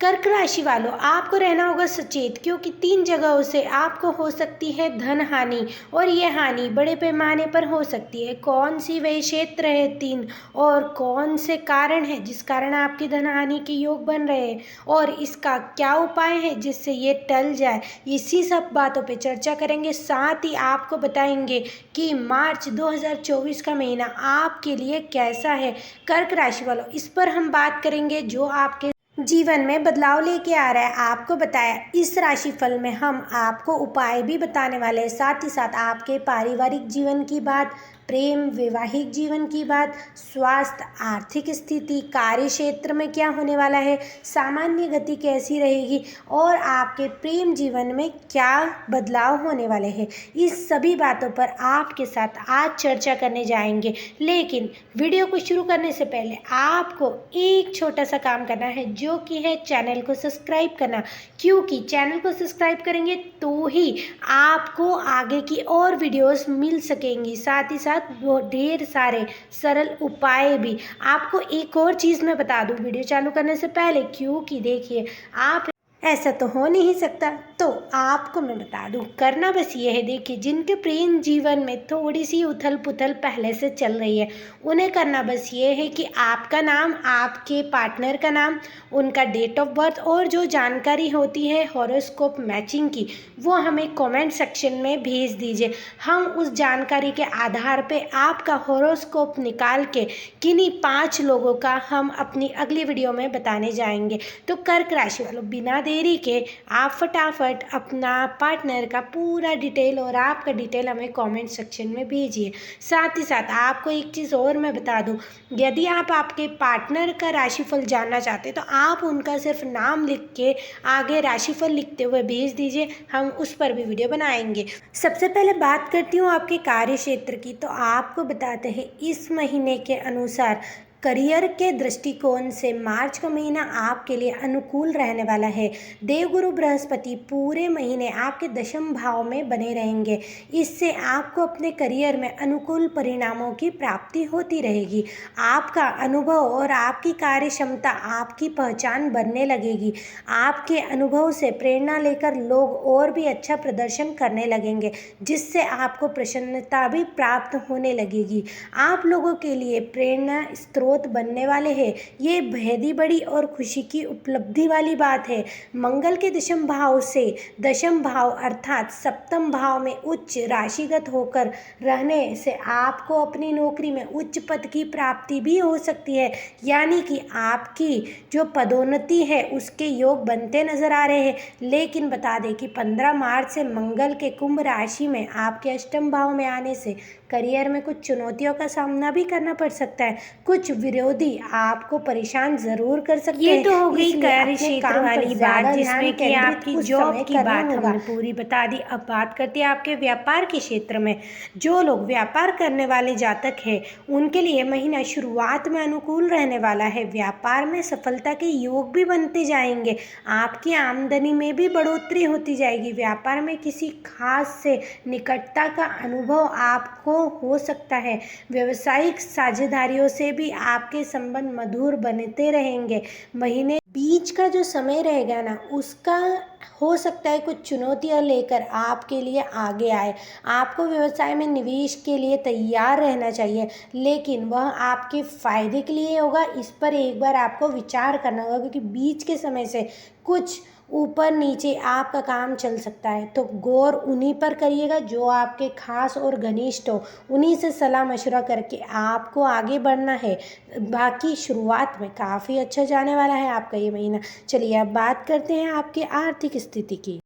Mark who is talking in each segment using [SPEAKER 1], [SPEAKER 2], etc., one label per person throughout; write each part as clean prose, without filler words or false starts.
[SPEAKER 1] कर्क राशि वालों, आपको रहना होगा सचेत, क्योंकि 3 जगहों से आपको हो सकती है धन हानि, और ये हानि बड़े पैमाने पर हो सकती है। कौन सी वह क्षेत्र है 3, और कौन से कारण है जिस कारण आपकी धन हानि के योग बन रहे हैं, और इसका क्या उपाय है जिससे ये टल जाए, इसी सब बातों पे चर्चा करेंगे। साथ ही आपको बताएंगे कि मार्च 2024 का महीना आपके लिए कैसा है। कर्क राशि वालों, इस पर हम बात करेंगे जो आपके जीवन में बदलाव लेके आ रहा है। आपको बताया इस राशिफल में हम आपको उपाय भी बताने वाले हैं, साथ ही साथ आपके पारिवारिक जीवन की बात, प्रेम, वैवाहिक जीवन की बात, स्वास्थ्य, आर्थिक स्थिति, कार्य क्षेत्र में क्या होने वाला है, सामान्य गति कैसी रहेगी, और आपके प्रेम जीवन में क्या बदलाव होने वाले हैं। इस सभी बातों पर आपके साथ आज चर्चा करने जाएंगे। लेकिन वीडियो को शुरू करने से पहले आपको एक छोटा सा काम करना है, जो कि है चैनल को सब्सक्राइब करना, क्योंकि चैनल को सब्सक्राइब करेंगे तो ही आपको आगे की और वीडियोस मिल सकेंगी। साथ ही साथ वो ढेर सारे सरल उपाय भी। आपको एक और चीज़ मैं बता दूं वीडियो चालू करने से पहले, क्योंकि देखिए आप ऐसा तो हो नहीं सकता, तो आपको मैं बता दूं, करना बस ये है। देखिए, जिनके प्रेम जीवन में थोड़ी सी उथल पुथल पहले से चल रही है, उन्हें करना बस ये है कि आपका नाम, आपके पार्टनर का नाम, उनका डेट ऑफ बर्थ और जो जानकारी होती है हॉरोस्कोप मैचिंग की, वो हमें कमेंट सेक्शन में भेज दीजिए। हम उस जानकारी के आधार पे आपका हॉरोस्कोप निकाल के किन्हीं 5 लोगों का हम अपनी अगली वीडियो में बताने जाएंगे। तो कर्क राशि वालों, बिना देरी के आप फटाफट अपना पार्टनर का पूरा डिटेल और आपका डिटेल हमें कमेंट सेक्शन में भेजिए। साथ ही साथ आपको एक चीज़ और मैं बता दूं, यदि आप आपके पार्टनर का राशिफल जानना चाहते हैं तो आप उनका सिर्फ नाम लिख के आगे राशिफल लिखते हुए भेज दीजिए, हम उस पर भी वीडियो बनाएंगे। सबसे पहले बात करती हूँ आपके कार्य क्षेत्र की। तो आपको बताते हैं इस महीने के अनुसार करियर के दृष्टिकोण से मार्च का महीना आपके लिए अनुकूल रहने वाला है। देवगुरु बृहस्पति पूरे महीने आपके दशम भाव में बने रहेंगे। इससे आपको अपने करियर में अनुकूल परिणामों की प्राप्ति होती रहेगी। आपका अनुभव और आपकी कार्य क्षमता आपकी पहचान बनने लगेगी। आपके अनुभव से प्रेरणा लेकर लोग और भी अच्छा प्रदर्शन करने लगेंगे, जिससे आपको प्रसन्नता भी प्राप्त होने लगेगी। आप लोगों के लिए प्रेरणा स्रोत बनने वाले हैं। ये बेहद बड़ी और खुशी की उपलब्धि वाली बात है। मंगल के दशम भाव से दशम भाव अर्थात सप्तम भाव में उच्च राशिगत होकर रहने से आपको अपनी नौकरी में उच्च पद की प्राप्ति भी हो सकती है। यानी कि आपकी जो पदोन्नति है उसके योग बनते नजर आ रहे हैं। लेकिन बता दें कि 15 मार्च से मंगल के कुंभ राशि में आपके अष्टम भाव में आने से करियर में कुछ चुनौतियों का सामना भी करना पड़ सकता है। कुछ विरोधी आपको परेशान जरूर कर सकते हैं।
[SPEAKER 2] ये तो हो गई
[SPEAKER 1] इसलिए
[SPEAKER 2] कार्य
[SPEAKER 1] अपने
[SPEAKER 2] क्षेत्र
[SPEAKER 1] काम पर
[SPEAKER 2] वाली
[SPEAKER 1] ज्यादा
[SPEAKER 2] बात,
[SPEAKER 1] ध्यान
[SPEAKER 2] जिसमें कि
[SPEAKER 1] केंद्रित
[SPEAKER 2] आपकी
[SPEAKER 1] उस
[SPEAKER 2] जॉब
[SPEAKER 1] समय
[SPEAKER 2] की
[SPEAKER 1] करना
[SPEAKER 2] बात
[SPEAKER 1] होगा।
[SPEAKER 2] हमने पूरी बता दी। अब बात करते हैं आपके व्यापार के क्षेत्र में। जो लोग व्यापार करने वाले जातक हैं, उनके लिए महीना शुरुआत में अनुकूल रहने वाला है। व्यापार में सफलता के योग भी बनते जाएंगे। आपकी आमदनी में भी बढ़ोतरी होती जाएगी। व्यापार में किसी खास से निकटता का अनुभव आपको हो सकता है। व्यावसायिक साझेदारियों से भी आपके संबंध मधुर बनते रहेंगे। महीने बीच का जो समय रहेगा ना, उसका हो सकता है कुछ चुनौतियां लेकर आपके लिए आगे आए। आपको व्यवसाय में निवेश के लिए तैयार रहना चाहिए, लेकिन वह आपके फायदे के लिए होगा। इस पर एक बार आपको विचार करना होगा, क्योंकि बीच के समय से कुछ ऊपर नीचे आपका काम चल सकता है। तो गौर उन्हीं पर करिएगा जो आपके खास और घनिष्ठ हो। उन्हीं से सलाह मशवरा करके आपको आगे बढ़ना है। बाकी शुरुआत में काफ़ी अच्छा जाने वाला है आपका ये महीना। चलिए अब बात करते हैं आपकी आर्थिक स्थिति की।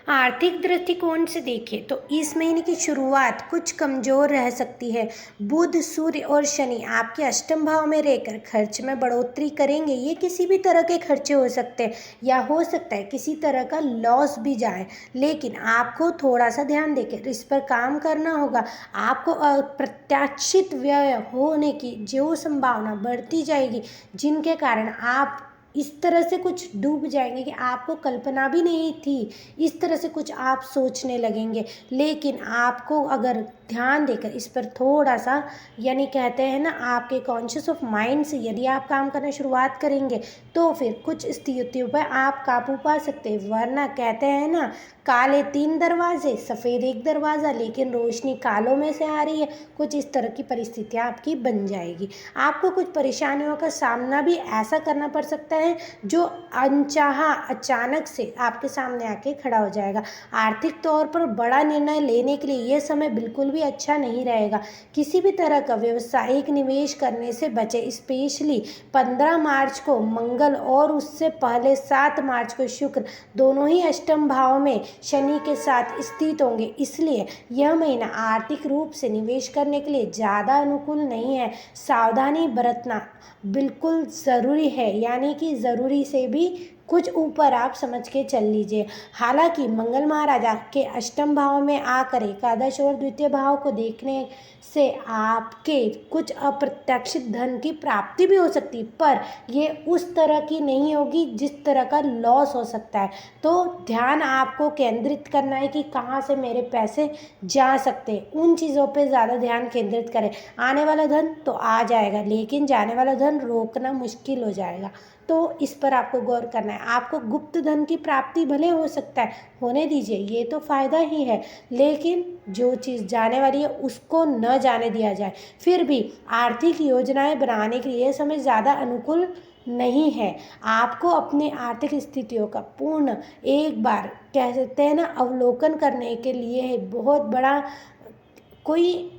[SPEAKER 2] आर्थिक दृष्टिकोण से देखें तो इस महीने की शुरुआत कुछ कमजोर रह सकती है। बुध, सूर्य और शनि आपके अष्टम भाव में रहकर खर्च में बढ़ोतरी करेंगे। ये किसी भी तरह के खर्चे हो सकते हैं, या हो सकता है किसी तरह का लॉस भी जाए। लेकिन आपको थोड़ा सा ध्यान देकर इस पर काम करना होगा। आपको अप्रत्याशित व्यय होने की जो संभावना बढ़ती जाएगी, जिनके कारण आप
[SPEAKER 1] इस तरह से कुछ डूब जाएंगे कि आपको कल्पना भी नहीं थी, इस तरह से कुछ आप सोचने लगेंगे। लेकिन आपको अगर ध्यान देकर इस पर थोड़ा सा, यानी कहते हैं ना, आपके कॉन्शियस ऑफ माइंड से यदि आप काम करना शुरुआत करेंगे तो फिर कुछ स्थितियों पर आप काबू पा सकते हैं। वरना कहते हैं ना, काले 3 दरवाजे सफ़ेद 1 दरवाज़ा, लेकिन रोशनी कालों में से आ रही है। कुछ इस तरह की परिस्थितियाँ आपकी बन जाएगी। आपको कुछ परेशानियों का सामना भी ऐसा करना पड़ सकता है जो अनचाहा अचानक से आपके सामने आके खड़ा हो जाएगा। आर्थिक तौर पर बड़ा निर्णय लेने के लिए ये समय बिल्कुल भी अच्छा नहीं रहेगा। किसी भी तरह का व्यावसायिक निवेश करने से बचे। स्पेशली 15 मार्च को मंगल और उससे पहले 7 मार्च को शुक्र दोनों ही अष्टम भाव में शनि के साथ स्थित होंगे। इसलिए यह महीना आर्थिक रूप से निवेश करने के लिए ज़्यादा अनुकूल नहीं है। सावधानी बरतना बिल्कुल ज़रूरी है, यानी कि ज़रूरी से भी कुछ ऊपर आप समझ के चल लीजिए। हालांकि मंगल महाराज के अष्टम भाव में आकर एकादश और द्वितीय भाव को देखने से आपके कुछ अप्रत्याशित धन की प्राप्ति भी हो सकती है, पर ये उस तरह की नहीं होगी जिस तरह का लॉस हो सकता है। तो ध्यान आपको केंद्रित करना है कि कहाँ से मेरे पैसे जा सकते हैं, उन चीज़ों पे ज़्यादा ध्यान केंद्रित करें। आने वाला धन तो आ जाएगा, लेकिन जाने वाला धन रोकना मुश्किल हो जाएगा। तो इस पर आपको गौर करना है। आपको गुप्त धन की प्राप्ति भले हो सकता है, होने दीजिए, ये तो फ़ायदा ही है, लेकिन जो चीज़ जाने वाली है उसको न जाने दिया जाए। फिर भी आर्थिक योजनाएं बनाने के लिए यह समय ज़्यादा अनुकूल नहीं है। आपको अपने आर्थिक स्थितियों का पूर्ण एक बार कह सकते हैं ना अवलोकन करने के लिए बहुत बड़ा कोई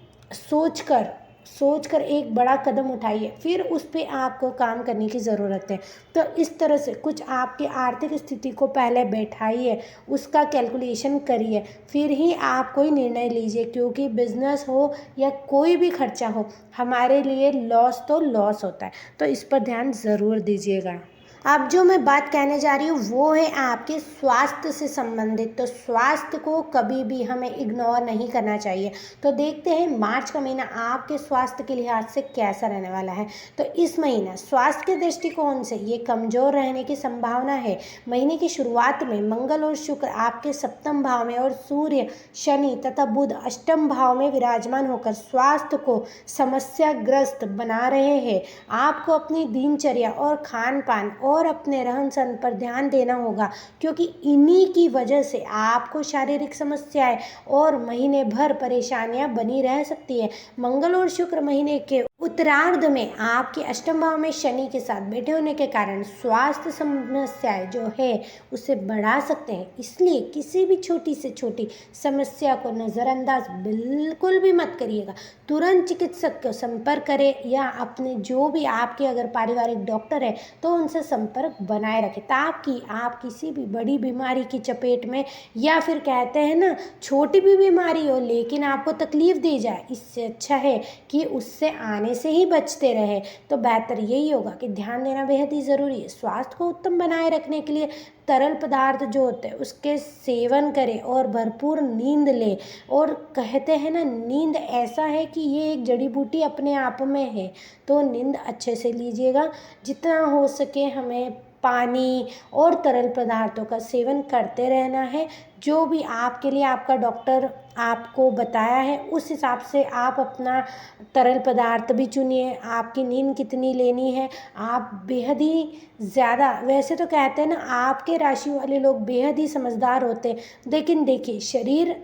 [SPEAKER 1] सोचकर एक बड़ा कदम उठाइए, फिर उस पर आपको काम करने की ज़रूरत है। तो इस तरह से कुछ आपकी आर्थिक स्थिति को पहले बैठाइए, उसका कैलकुलेशन करिए, फिर ही आप कोई निर्णय लीजिए। क्योंकि बिजनेस हो या कोई भी खर्चा हो, हमारे लिए लॉस तो लॉस होता है। तो इस पर ध्यान ज़रूर दीजिएगा। अब जो मैं बात कहने जा रही हूँ वो है आपके स्वास्थ्य से संबंधित। तो स्वास्थ्य को कभी भी हमें इग्नोर नहीं करना चाहिए। तो देखते हैं मार्च का महीना आपके स्वास्थ्य के लिहाज से कैसा रहने वाला है। तो इस महीना स्वास्थ्य के दृष्टिकोण से ये कमज़ोर रहने की संभावना है। महीने की शुरुआत में मंगल और शुक्र आपके सप्तम भाव में और सूर्य, शनि तथा बुध अष्टम भाव में विराजमान होकर स्वास्थ्य को समस्याग्रस्त बना रहे हैं। आपको अपनी दिनचर्या और खान पान और अपने रहन सहन पर ध्यान देना होगा, क्योंकि इन्हीं की वजह से आपको शारीरिक समस्याएं और महीने भर परेशानियां बनी रह सकती है। मंगल और शुक्र महीने के उत्तरार्ध में आपके अष्टम भाव में शनि के साथ बैठे होने के कारण स्वास्थ्य समस्याएं जो है उसे बढ़ा सकते हैं। इसलिए किसी भी छोटी से छोटी समस्या को नज़रअंदाज बिल्कुल भी मत करिएगा। तुरंत चिकित्सक को संपर्क करें, या अपने जो भी आपके अगर पारिवारिक डॉक्टर है तो उनसे संपर्क बनाए रखें, ताकि आप किसी भी बड़ी बीमारी की चपेट में, या फिर कहते हैं ना छोटी भी बीमारी हो लेकिन आपको तकलीफ दी जाए, इससे अच्छा है कि उससे आने से ही बचते रहे। तो बेहतर यही होगा कि ध्यान देना बेहद ही ज़रूरी है। स्वास्थ्य को उत्तम बनाए रखने के लिए तरल पदार्थ जो होते हैं उसके सेवन करें और भरपूर नींद लें। और कहते हैं ना, नींद ऐसा है कि ये एक जड़ी बूटी अपने आप में है। तो नींद अच्छे से लीजिएगा। जितना हो सके हमें पानी और तरल पदार्थों का सेवन करते रहना है। जो भी आपके लिए आपका डॉक्टर आपको बताया है उस हिसाब से आप अपना तरल पदार्थ भी चुनिए। आपकी नींद कितनी लेनी है, आप बेहद ही ज़्यादा, वैसे तो कहते हैं ना आपके राशि वाले लोग बेहद ही समझदार होते हैं, लेकिन देखिए शरीर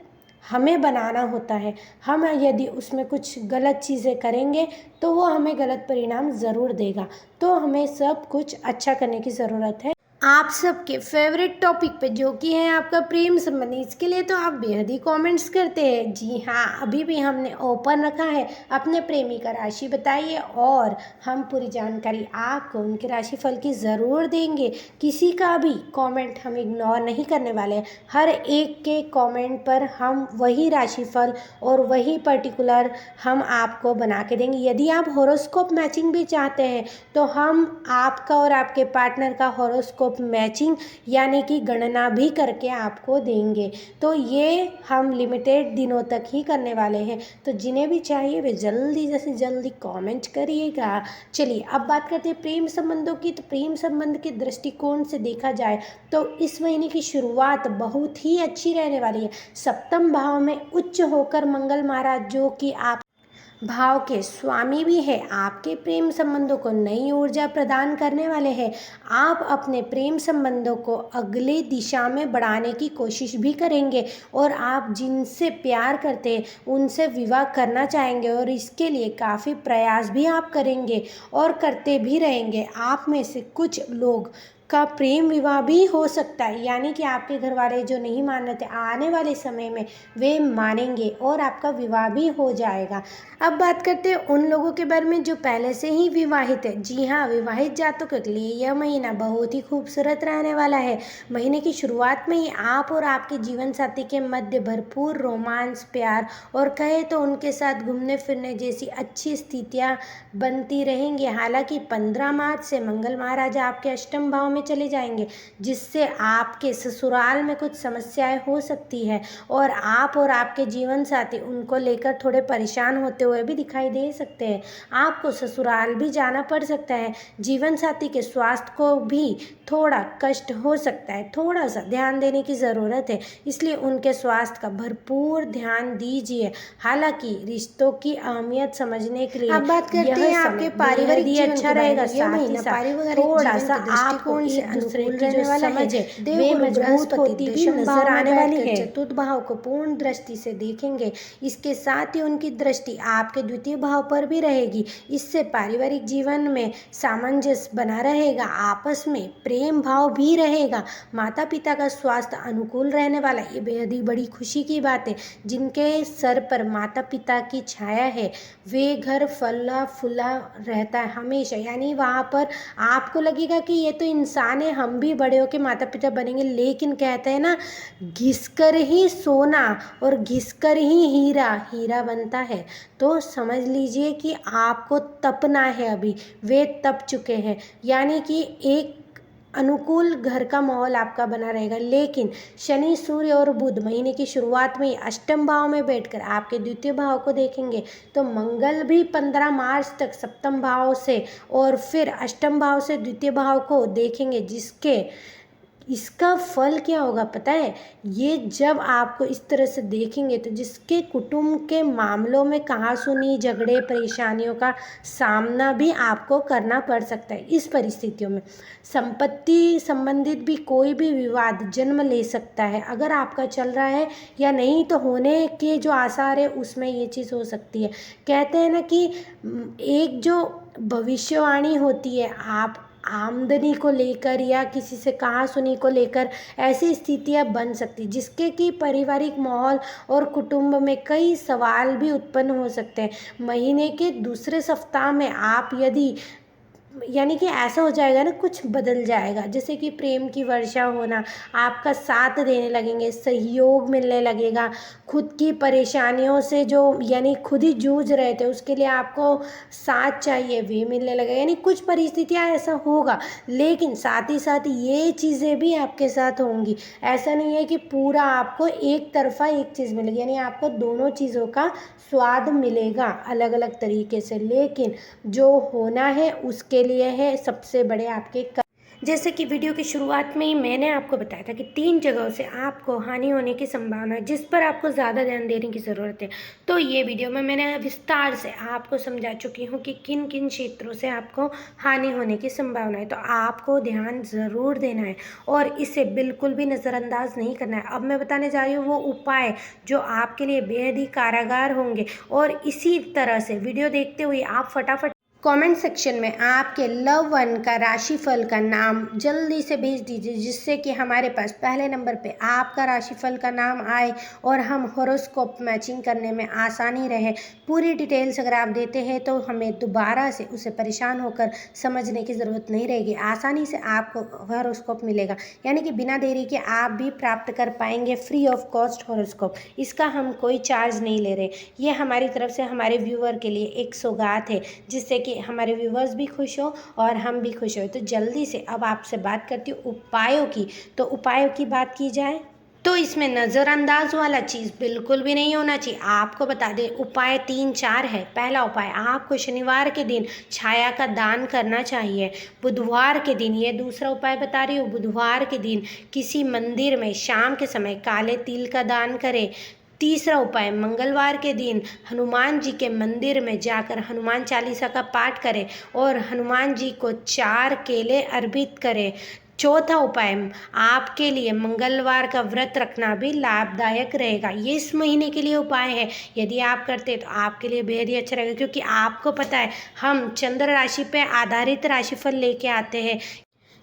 [SPEAKER 1] हमें बनाना होता है। हम यदि उसमें कुछ गलत चीज़ें करेंगे तो वो हमें गलत परिणाम ज़रूर देगा। तो हमें सब कुछ अच्छा करने की ज़रूरत है। आप सबके फेवरेट टॉपिक पे जो कि है आपका प्रेम संबंधी, इसके लिए तो आप बेहद ही कमेंट्स करते हैं। जी हाँ, अभी भी हमने ओपन रखा है, अपने प्रेमी का राशि बताइए और हम पूरी जानकारी आपको उनके राशिफल की ज़रूर देंगे। किसी का भी कमेंट हम इग्नोर नहीं करने वाले हैं। हर एक के कमेंट पर हम वही राशिफल और वही पर्टिकुलर हम आपको बना के देंगे। यदि आप हॉरोस्कोप मैचिंग भी चाहते हैं तो हम आपका और आपके पार्टनर का हॉरोस्कोप
[SPEAKER 2] हॉरोस्कोप मैचिंग यानी कि गणना भी करके आपको देंगे। तो ये हम लिमिटेड दिनों तक ही करने वाले हैं, तो जिन्हें भी चाहिए वे जल्दी से जल्दी कमेंट करिएगा। चलिए अब बात करते हैं प्रेम संबंधों की। तो प्रेम संबंध के दृष्टिकोण से देखा जाए तो इस महीने की शुरुआत बहुत ही अच्छी रहने वाली है। सप्तम भाव में उच्च होकर मंगल महाराज, जो कि आप भाव के स्वामी भी है, आपके प्रेम संबंधों को नई ऊर्जा प्रदान करने वाले हैं। आप अपने प्रेम संबंधों को अगले दिशा में बढ़ाने की कोशिश भी करेंगे और आप जिनसे प्यार करते हैं उनसे विवाह करना चाहेंगे और इसके लिए काफ़ी प्रयास भी आप करेंगे और करते भी रहेंगे। आप में से कुछ लोग का प्रेम विवाह भी हो सकता है, यानी कि आपके घर वाले जो नहीं मान रहे थे आने वाले समय में वे मानेंगे और आपका विवाह भी हो जाएगा। अब बात करते हैं उन लोगों के बारे में जो पहले से ही विवाहित है। जी हाँ, विवाहित जातकों के लिए यह महीना बहुत ही खूबसूरत रहने वाला है। महीने की शुरुआत में ही आप और आपके जीवन साथी के मध्य भरपूर रोमांस, प्यार और कहे तो उनके साथ घूमने फिरने जैसी अच्छी स्थितियाँ बनती रहेंगी। हालांकि 15 मार्च से मंगल महाराज आपके अष्टम भाव में चले जाएंगे, जिससे आपके ससुराल में कुछ समस्याएं हो सकती है और आप और आपके जीवन साथी उनको लेकर थोड़े परेशान होते हुए भी दिखाई दे सकते हैं। आपको ससुराल भी जाना पड़ सकता है। जीवन साथी के स्वास्थ्य को भी थोड़ा कष्ट हो सकता है, थोड़ा सा ध्यान देने की ज़रूरत है, इसलिए उनके स्वास्थ्य का भरपूर ध्यान दीजिए। हालांकि रिश्तों की अहमियत समझने के लिए
[SPEAKER 1] अब बात करते हैं आपके पारिवारिक जीवन
[SPEAKER 2] अच्छा
[SPEAKER 1] के बारे
[SPEAKER 2] रहेगा।
[SPEAKER 1] में। यह महीना पारिवारिक
[SPEAKER 2] थोड़ा
[SPEAKER 1] जीवन
[SPEAKER 2] सा
[SPEAKER 1] के
[SPEAKER 2] आपको
[SPEAKER 1] दृष्टिकोण से
[SPEAKER 2] एक दूसरे
[SPEAKER 1] अनुकूल
[SPEAKER 2] की जो
[SPEAKER 1] रहने वाला है।
[SPEAKER 2] समझ है वे
[SPEAKER 1] देवगुरु
[SPEAKER 2] मजबूत
[SPEAKER 1] बृहस्पति
[SPEAKER 2] होती भी
[SPEAKER 1] दशम
[SPEAKER 2] नजर
[SPEAKER 1] भाव में
[SPEAKER 2] आने वाली
[SPEAKER 1] बैठकर
[SPEAKER 2] है।
[SPEAKER 1] चतुर्थ भाव को पूर्ण दृष्टि से देखेंगे। इसके साथ ही उनकी दृष्टि आपके द्वितीय भाव पर भी रहेगी। इससे पारिवारिक जीवन में सामंजस्य बना रहेगा, आपस में प्रेम भाव भी रहेगा। माता पिता का स्वास्थ्य अनुकूल रहने वाला, ये बेहद ही बड़ी खुशी की बात है। जिनके सर पर माता पिता की छाया है वे घर फला फूला रहता है हमेशा, यानी वहाँ पर आपको लगेगा कि ये तो इंसान है, हम भी बड़े होकर माता पिता बनेंगे। लेकिन कहते हैं ना, घिसकर ही सोना और घिसकर ही हीरा हीरा बनता है। तो समझ लीजिए कि आपको तपना है, अभी वे तप चुके हैं, यानी कि एक अनुकूल घर का माहौल आपका बना रहेगा। लेकिन शनि, सूर्य और बुध महीने की शुरुआत में ही अष्टम भाव में बैठकर आपके द्वितीय भाव को देखेंगे, तो मंगल भी 15 मार्च तक सप्तम भाव से और फिर अष्टम भाव से द्वितीय भाव को देखेंगे। इसका फल क्या होगा पता है? ये जब आपको इस तरह से देखेंगे तो जिसके कुटुंब के मामलों में कहासुनी, झगड़े, परेशानियों का सामना भी आपको करना पड़ सकता है। इस परिस्थितियों में संपत्ति संबंधित भी कोई भी विवाद जन्म ले सकता है। अगर आपका चल रहा है या नहीं तो होने के जो आसार है उसमें ये चीज़ हो सकती है। कहते हैं ना कि एक जो भविष्यवाणी होती है, आप आमदनी को लेकर या किसी से कहासुनी को लेकर ऐसी स्थितियां बन सकती जिसके कि पारिवारिक माहौल और कुटुंब में कई सवाल भी उत्पन्न हो सकते हैं। महीने के दूसरे सप्ताह में आप यदि यानी कि ऐसा हो जाएगा ना, कुछ बदल जाएगा, जैसे कि प्रेम की वर्षा होना, आपका साथ देने लगेंगे, सहयोग मिलने लगेगा। खुद की परेशानियों से जो यानी खुद ही जूझ रहे थे उसके लिए आपको साथ चाहिए, वे मिलने लगेगा। यानी कुछ परिस्थितियाँ ऐसा होगा, लेकिन साथ ही साथ ये चीज़ें भी आपके साथ होंगी। ऐसा नहीं है कि पूरा आपको एक तरफा एक चीज़ मिलेगी, यानी आपको दोनों चीज़ों का स्वाद मिलेगा अलग अलग तरीके से। लेकिन जो होना है उसके लिए है सबसे बड़े आपके जैसे कि वीडियो की शुरुआत में ही मैंने आपको बताया था कि 3 जगहों से आपको हानि होने की संभावना है, जिस पर आपको ज़्यादा ध्यान देने की ज़रूरत है। तो ये वीडियो में मैंने विस्तार से आपको समझा चुकी हूँ कि किन किन क्षेत्रों से आपको हानि होने की संभावना है। तो आपको ध्यान ज़रूर देना है और इसे बिल्कुल भी नज़रअंदाज नहीं करना है। अब मैं बताने जा रही हूँ वो उपाय जो आपके लिए बेहद ही कारागार होंगे, और इसी तरह से वीडियो देखते हुए आप फटाफट कमेंट सेक्शन में आपके लव वन का राशिफल का नाम जल्दी से भेज दीजिए, जिससे कि हमारे पास पहले नंबर पे आपका राशिफल का नाम आए और हम हॉरोस्कोप मैचिंग करने में आसानी रहे। पूरी डिटेल्स अगर आप देते हैं तो हमें दोबारा से उसे परेशान होकर समझने की ज़रूरत नहीं रहेगी, आसानी से आपको हॉरोस्कोप मिलेगा, यानी कि बिना देरी के आप भी प्राप्त कर पाएंगे फ्री ऑफ कॉस्ट हॉरोस्कोप। इसका हम कोई चार्ज नहीं ले रहे, ये हमारी तरफ से हमारे व्यूअर के लिए एक सौगात है, जिससे कि कि हमारे व्यूवर्स भी खुश हो और हम भी खुश हो। तो जल्दी से अब आपसे बात करती हूँ उपायों की। तो उपायों की बात की जाए तो इसमें नज़रअंदाज वाला चीज़ बिल्कुल भी नहीं होना चाहिए। आपको बता दें उपाय 3-4 है। पहला उपाय, आपको शनिवार के दिन छाया का दान करना चाहिए। बुधवार के दिन, ये दूसरा उपाय बता रही हूँ, बुधवार के दिन किसी मंदिर में शाम के समय काले तिल का दान करें। तीसरा उपाय, मंगलवार के दिन हनुमान जी के मंदिर में जाकर हनुमान चालीसा का पाठ करें और हनुमान जी को 4 केले अर्पित करें। चौथा उपाय, आपके लिए मंगलवार का व्रत रखना भी लाभदायक रहेगा। ये इस महीने के लिए उपाय है। यदि आप करते हैं तो आपके लिए बेहद ही अच्छा रहेगा, क्योंकि आपको पता है हम चंद्र राशि पे आधारित राशिफल लेके आते हैं।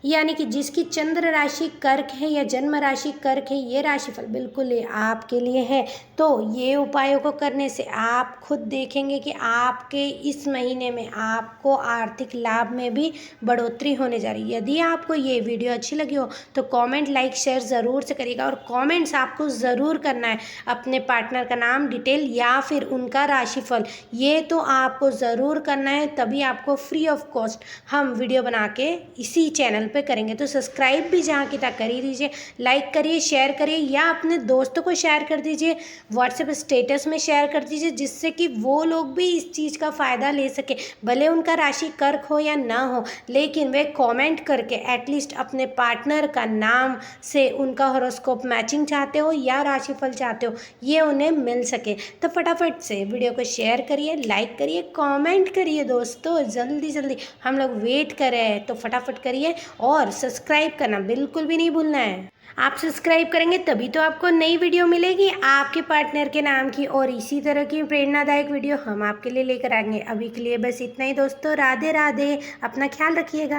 [SPEAKER 1] यानी कि जिसकी चंद्र राशि कर्क है या जन्म राशि कर्क है, ये राशिफल बिल्कुल ही आपके लिए है। तो ये उपायों को करने से आप खुद देखेंगे कि आपके इस महीने में आपको आर्थिक लाभ में भी बढ़ोतरी होने जा रही है। यदि आपको ये वीडियो अच्छी लगी हो तो कमेंट, लाइक, शेयर ज़रूर से करिएगा। और कमेंट्स आपको ज़रूर करना है अपने पार्टनर का नाम, डिटेल या फिर उनका राशिफल, ये तो आपको ज़रूर करना है। तभी आपको फ्री ऑफ कॉस्ट हम वीडियो बना के इसी चैनल पे करेंगे। तो सब्सक्राइब भी जहाँ की तक कर ही दीजिए, लाइक करिए, शेयर करिए या अपने दोस्तों को शेयर कर दीजिए, व्हाट्सएप स्टेटस में शेयर कर दीजिए, जिससे कि वो लोग भी इस चीज़ का फ़ायदा ले सके। भले उनका राशि कर्क हो या ना हो, लेकिन वे कमेंट करके एटलीस्ट अपने पार्टनर का नाम से उनका हॉरोस्कोप मैचिंग चाहते हो या राशिफल चाहते हो, ये उन्हें मिल सके। तो फटाफट से वीडियो को शेयर करिए, लाइक करिए, कमेंट करिए दोस्तों, जल्दी जल्दी हम लोग वेट कर रहे हैं। तो फटाफट करिए और सब्सक्राइब करना बिल्कुल भी नहीं भूलना है। आप सब्सक्राइब करेंगे तभी तो आपको नई वीडियो मिलेगी आपके पार्टनर के नाम की, और इसी तरह की प्रेरणादायक वीडियो हम आपके लिए लेकर आएंगे। अभी के लिए बस इतना ही दोस्तों, राधे राधे, अपना ख्याल रखिएगा।